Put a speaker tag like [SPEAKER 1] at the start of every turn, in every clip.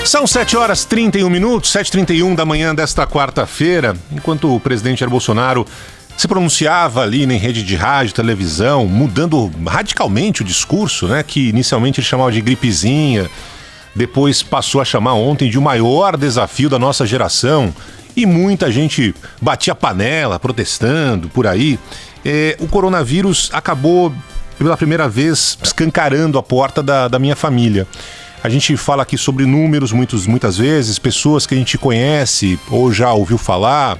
[SPEAKER 1] São 7h31, 7h31 da manhã desta quarta-feira, enquanto o presidente Jair Bolsonaro se pronunciava ali em rede de rádio, televisão, mudando radicalmente o discurso, né, que inicialmente ele chamava de gripezinha, depois passou a chamar ontem de o maior desafio da nossa geração, e muita gente batia panela, protestando por aí. O coronavírus acabou, pela primeira vez, escancarando a porta da minha família. A gente fala aqui sobre números muitas vezes, pessoas que a gente conhece ou já ouviu falar,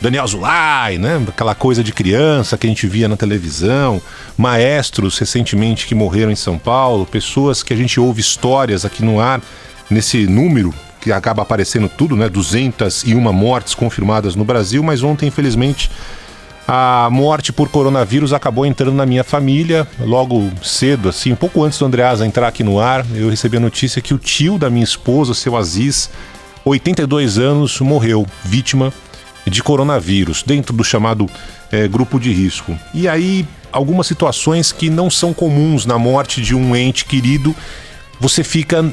[SPEAKER 1] Daniel Azulay, né? Aquela coisa de criança que a gente via na televisão, maestros recentemente que morreram em São Paulo, pessoas que a gente ouve histórias aqui no ar, nesse número que acaba aparecendo tudo, né? 201 mortes confirmadas no Brasil, mas ontem, infelizmente, a morte por coronavírus acabou entrando na minha família logo cedo, assim, um pouco antes do Andreasa entrar aqui no ar. Eu recebi a notícia que o tio da minha esposa, o seu Aziz, 82 anos, morreu vítima de coronavírus, dentro do chamado grupo de risco. E aí, algumas situações que não são comuns na morte de um ente querido, você fica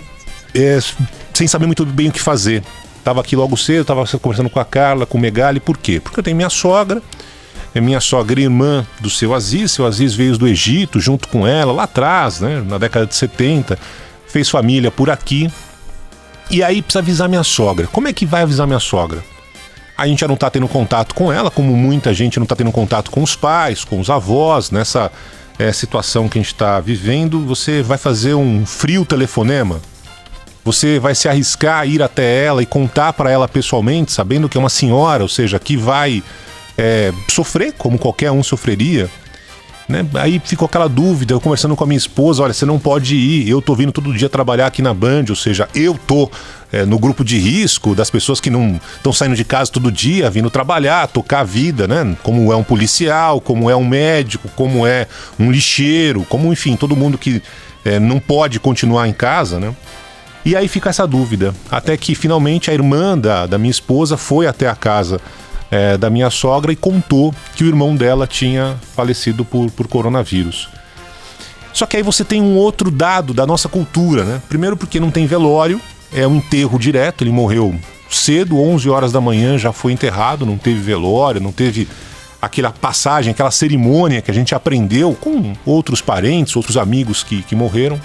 [SPEAKER 1] sem saber muito bem o que fazer. Estava aqui logo cedo, estava conversando com a Carla, com o Megali. Por quê? Porque eu tenho minha sogra, minha sogra irmã do seu Aziz veio do Egito junto com ela lá atrás, né, na década de 70, fez família por aqui, e aí precisa avisar minha sogra. Como é que vai avisar minha sogra? A gente já não está tendo contato com ela, como muita gente não está tendo contato com os pais, com os avós, nessa situação que a gente está vivendo. Você vai fazer um frio telefonema? Você vai se arriscar a ir até ela e contar para ela pessoalmente, sabendo que é uma senhora, ou seja, que vai sofrer como qualquer um sofreria, né? Aí ficou aquela dúvida, eu conversando com a minha esposa, olha, você não pode ir, eu tô vindo todo dia trabalhar aqui na Band, ou seja, eu tô no grupo de risco das pessoas que não estão saindo de casa todo dia, vindo trabalhar, tocar a vida, né? Como é um policial, como é um médico, como é um lixeiro, como, enfim, todo mundo que não pode continuar em casa, né? E aí fica essa dúvida, até que finalmente a irmã da minha esposa foi até a casa da minha sogra e contou que o irmão dela tinha falecido por coronavírus. Só que aí você tem um outro dado da nossa cultura, né? Primeiro porque não tem velório, é um enterro direto, ele morreu cedo, 11 horas da manhã já foi enterrado, não teve velório, não teve aquela passagem, aquela cerimônia que a gente aprendeu com outros parentes, outros amigos que morreram.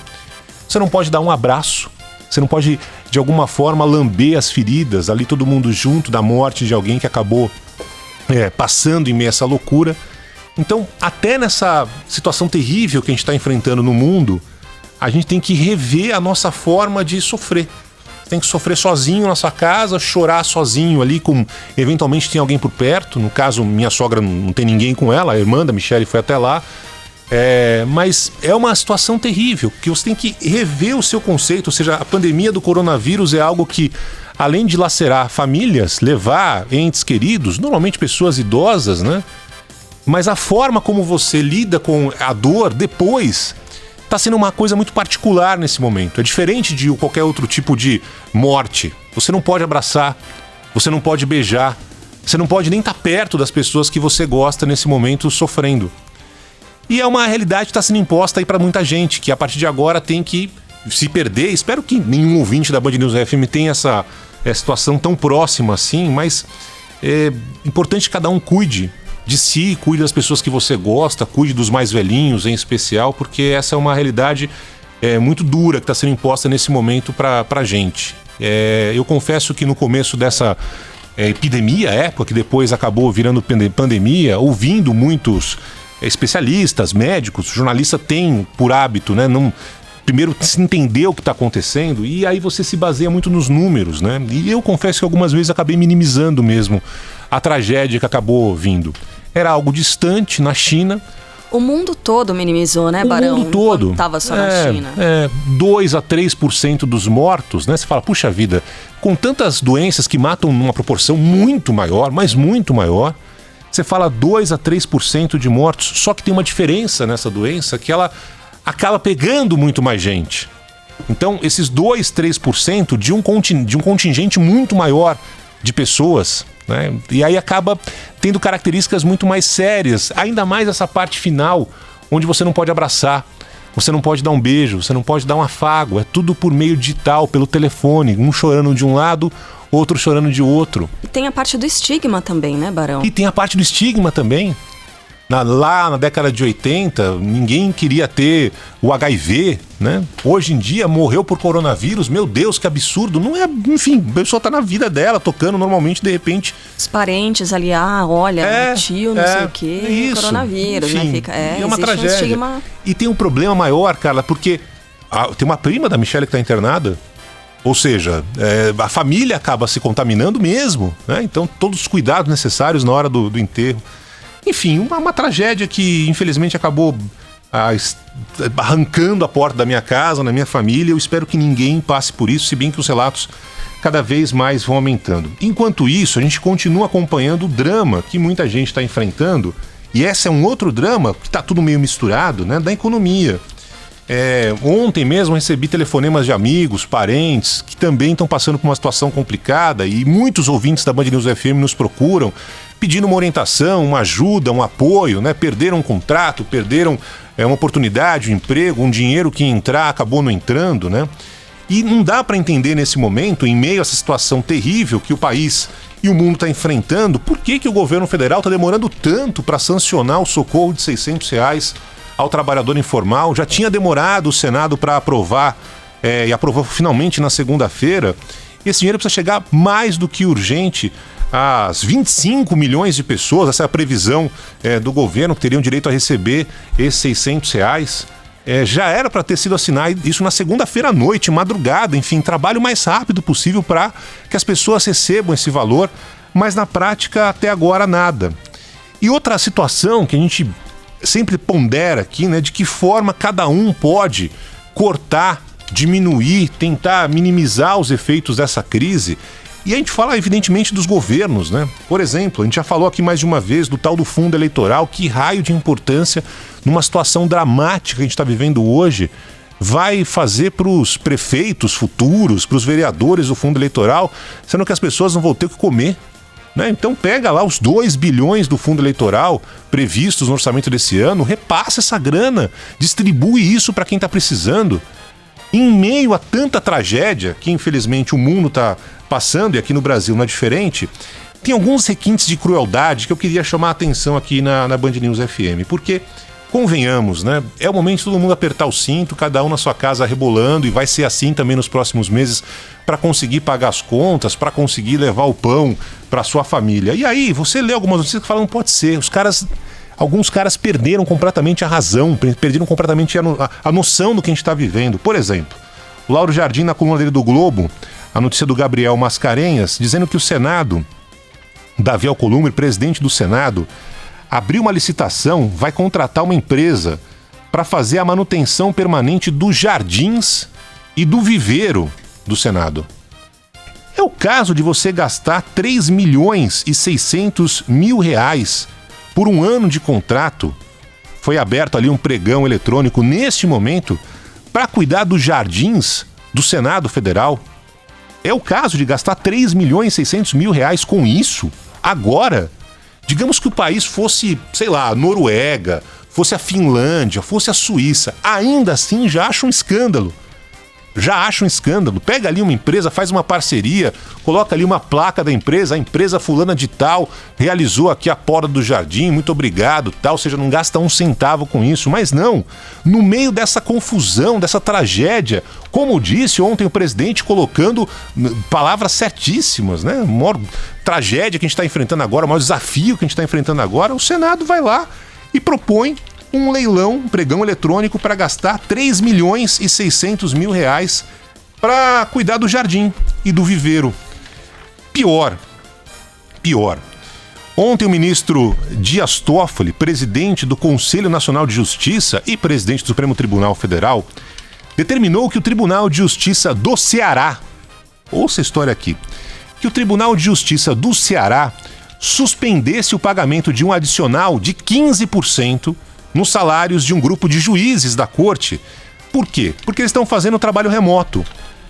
[SPEAKER 1] Você não pode dar um abraço, você não pode, de alguma forma, lamber as feridas, ali todo mundo junto da morte de alguém que acabou passando em meio a essa loucura. Então, até nessa situação terrível que a gente está enfrentando no mundo, a gente tem que rever a nossa forma de sofrer. Você tem que sofrer sozinho na sua casa, chorar sozinho ali, eventualmente tem alguém por perto. No caso, minha sogra não tem ninguém com ela, a irmã da Michelle foi até lá. Mas é uma situação terrível, que você tem que rever o seu conceito, ou seja, a pandemia do coronavírus é algo que, além de lacerar famílias, levar entes queridos, normalmente pessoas idosas, né? Mas a forma como você lida com a dor depois está sendo uma coisa muito particular nesse momento. É diferente de qualquer outro tipo de morte. Você não pode abraçar, você não pode beijar, você não pode nem estar perto das pessoas que você gosta nesse momento sofrendo. E é uma realidade que está sendo imposta aí para muita gente, que a partir de agora tem que se perder. Espero que nenhum ouvinte da Band News FM tenha essa situação tão próxima assim, mas é importante que cada um cuide de si, cuide das pessoas que você gosta, cuide dos mais velhinhos em especial, porque essa é uma realidade muito dura que está sendo imposta nesse momento para a gente. Eu confesso que no começo dessa epidemia, época que depois acabou virando pandemia, ouvindo muitos especialistas, médicos, jornalista tem por hábito, né, primeiro se entender o que está acontecendo, e aí você se baseia muito nos números, né? E eu confesso que algumas vezes acabei minimizando mesmo a tragédia que acabou vindo. Era algo distante na China.
[SPEAKER 2] O mundo todo minimizou, né, Barão?
[SPEAKER 1] O mundo todo.
[SPEAKER 2] Estava só na China.
[SPEAKER 1] 2 a 3% dos mortos, né? Você fala, puxa vida, com tantas doenças que matam numa proporção muito maior, mas muito maior, você fala 2 a 3% de mortos, só que tem uma diferença nessa doença, que ela acaba pegando muito mais gente. Então, esses 2, 3% de um contingente muito maior de pessoas, né? E aí acaba tendo características muito mais sérias, ainda mais essa parte final, onde você não pode abraçar, Você não pode dar um beijo, você não pode dar um afago. É tudo por meio digital, pelo telefone. Um chorando de um lado, outro chorando de outro.
[SPEAKER 2] E tem a parte do estigma também, né, Barão?
[SPEAKER 1] E tem a parte do estigma também. Lá na década de 80, ninguém queria ter o HIV, né? Hoje em dia, morreu por coronavírus. Meu Deus, que absurdo. Não é, enfim, a pessoa tá na vida dela, tocando normalmente, de repente...
[SPEAKER 2] Os parentes ali, olha, tio, não sei o quê,
[SPEAKER 1] isso,
[SPEAKER 2] coronavírus,
[SPEAKER 1] enfim,
[SPEAKER 2] né? Fica,
[SPEAKER 1] é uma tragédia.
[SPEAKER 2] Um estigma...
[SPEAKER 1] E tem um problema maior, Carla, porque tem uma prima da Michelle que tá internada. Ou seja, a família acaba se contaminando mesmo, né? Então, todos os cuidados necessários na hora do enterro. Enfim, uma tragédia que infelizmente acabou arrancando a porta da minha casa, na minha família. Eu espero que ninguém passe por isso, se bem que os relatos cada vez mais vão aumentando. Enquanto isso, a gente continua acompanhando o drama que muita gente está enfrentando, e esse é um outro drama, que está tudo meio misturado, né, da economia. Ontem mesmo recebi telefonemas de amigos, parentes, que também estão passando por uma situação complicada, e muitos ouvintes da Band News FM nos procuram, pedindo uma orientação, uma ajuda, um apoio, né? Perderam um contrato, perderam uma oportunidade, um emprego, um dinheiro que ia entrar, acabou não entrando, né? E não dá para entender nesse momento, em meio a essa situação terrível que o país e o mundo está enfrentando, por que o governo federal está demorando tanto para sancionar o socorro de R$600 ao trabalhador informal. Já tinha demorado o Senado para aprovar, e aprovou finalmente na segunda-feira. Esse dinheiro precisa chegar mais do que urgente às 25 milhões de pessoas. Essa é a previsão do governo, que teriam direito a receber esses R$600. Já era para ter sido assinado isso na segunda-feira à noite, madrugada, enfim, trabalho o mais rápido possível para que as pessoas recebam esse valor, mas na prática até agora nada. E outra situação que a gente sempre pondera aqui, né, de que forma cada um pode cortar, diminuir, tentar minimizar os efeitos dessa crise. E a gente fala, evidentemente, dos governos, né? Por exemplo, a gente já falou aqui mais de uma vez do tal do fundo eleitoral. Que raio de importância, numa situação dramática que a gente está vivendo hoje, vai fazer para os prefeitos futuros, para os vereadores do fundo eleitoral, sendo que as pessoas não vão ter o que comer, né? Então pega lá os 2 bilhões do fundo eleitoral previstos no orçamento desse ano, repassa essa grana, distribui isso para quem está precisando. Em meio a tanta tragédia que infelizmente o mundo está passando, e aqui no Brasil não é diferente, tem alguns requintes de crueldade que eu queria chamar a atenção aqui na Band News FM, porque, convenhamos, né, é o momento de todo mundo apertar o cinto, cada um na sua casa rebolando, e vai ser assim também nos próximos meses, para conseguir pagar as contas, para conseguir levar o pão para sua família. E aí, você lê algumas notícias que falam, não pode ser, alguns caras perderam completamente a razão, perderam completamente a noção do que a gente está vivendo. Por exemplo, o Lauro Jardim, na coluna dele do Globo, a notícia do Gabriel Mascarenhas, dizendo que o Senado, Davi Alcolumbre, presidente do Senado, abriu uma licitação, vai contratar uma empresa para fazer a manutenção permanente dos jardins e do viveiro do Senado. É o caso de você gastar R$3.600.000 por um ano de contrato. Foi aberto ali um pregão eletrônico neste momento para cuidar dos jardins do Senado Federal. É o caso de gastar R$3.600.000 com isso agora. Digamos que o país fosse, sei lá, a Noruega, fosse a Finlândia, fosse a Suíça. Ainda assim já acho um escândalo. Pega ali uma empresa, faz uma parceria, coloca ali uma placa da empresa, a empresa fulana de tal realizou aqui a poda do jardim, muito obrigado, tal, ou seja, não gasta um centavo com isso. Mas não, no meio dessa confusão, dessa tragédia, como disse ontem o presidente, colocando palavras certíssimas, né? A maior tragédia que a gente está enfrentando agora, o maior desafio que a gente está enfrentando agora, o Senado vai lá e propõe um leilão, um pregão eletrônico para gastar R$3.600.000 para cuidar do jardim e do viveiro. Pior. Ontem o ministro Dias Toffoli, presidente do Conselho Nacional de Justiça e presidente do Supremo Tribunal Federal, determinou que o Tribunal de Justiça do Ceará, ouça a história aqui, que o Tribunal de Justiça do Ceará suspendesse o pagamento de um adicional de 15% nos salários de um grupo de juízes da corte. Por quê? Porque eles estão fazendo trabalho remoto,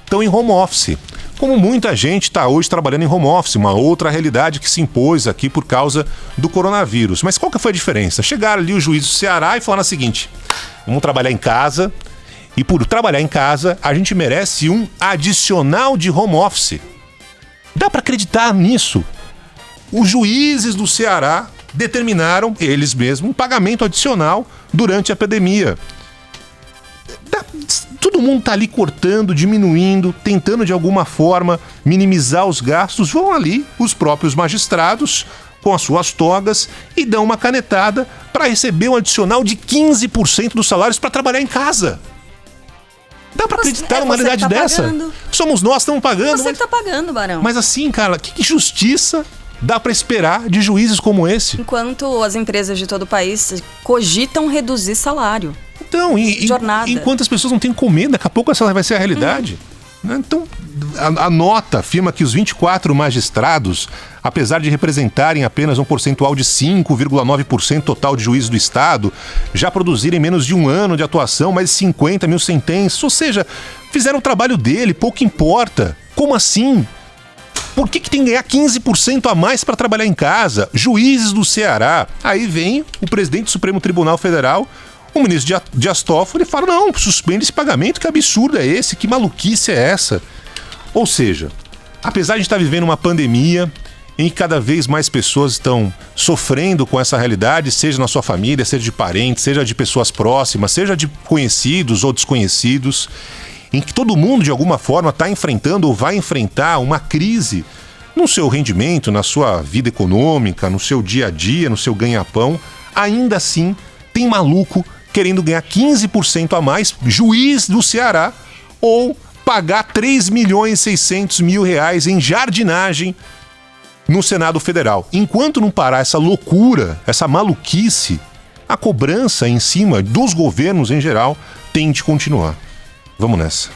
[SPEAKER 1] estão em home office. como muita gente está hoje trabalhando em home office, uma outra realidade que se impôs aqui por causa do coronavírus. Mas qual que foi a diferença? Chegaram ali os juízes do Ceará e falaram o seguinte: vamos trabalhar em casa, e por trabalhar em casa, a gente merece um adicional de home office. Dá para acreditar nisso? Os juízes do Ceará determinaram, eles mesmos, um pagamento adicional durante a pandemia. Todo mundo está ali cortando, diminuindo, tentando de alguma forma minimizar os gastos. Vão ali os próprios magistrados com as suas togas e dão uma canetada para receber um adicional de 15% dos salários para trabalhar em casa. Dá para acreditar numa realidade dessa? Pagando. Somos nós que estamos pagando.
[SPEAKER 2] Você que está pagando, Barão.
[SPEAKER 1] Mas assim, cara, que justiça dá para esperar de juízes como esse?
[SPEAKER 2] Enquanto as empresas de todo o país cogitam reduzir salário.
[SPEAKER 1] Então, enquanto as pessoas não têm comer, daqui a pouco essa vai ser a realidade. Então, a nota afirma que os 24 magistrados, apesar de representarem apenas um percentual de 5,9% total de juízes do Estado, já produzirem menos de um ano de atuação, mais de 50 mil sentenças, ou seja, fizeram o trabalho dele, pouco importa. Como assim? Por que tem que ganhar 15% a mais para trabalhar em casa? Juízes do Ceará. Aí vem o presidente do Supremo Tribunal Federal, o ministro Dias Toffoli, fala: não, suspende esse pagamento, que absurdo é esse, que maluquice é essa? Ou seja, apesar de a gente estar vivendo uma pandemia em que cada vez mais pessoas estão sofrendo com essa realidade, seja na sua família, seja de parentes, seja de pessoas próximas, seja de conhecidos ou desconhecidos, em que todo mundo de alguma forma está enfrentando ou vai enfrentar uma crise no seu rendimento, na sua vida econômica, no seu dia a dia, no seu ganha-pão, ainda assim tem maluco querendo ganhar 15% a mais, juiz do Ceará, ou pagar 3.600.000 reais em jardinagem no Senado Federal. Enquanto não parar essa loucura, essa maluquice, a cobrança em cima dos governos em geral tem de continuar. Vamos nessa.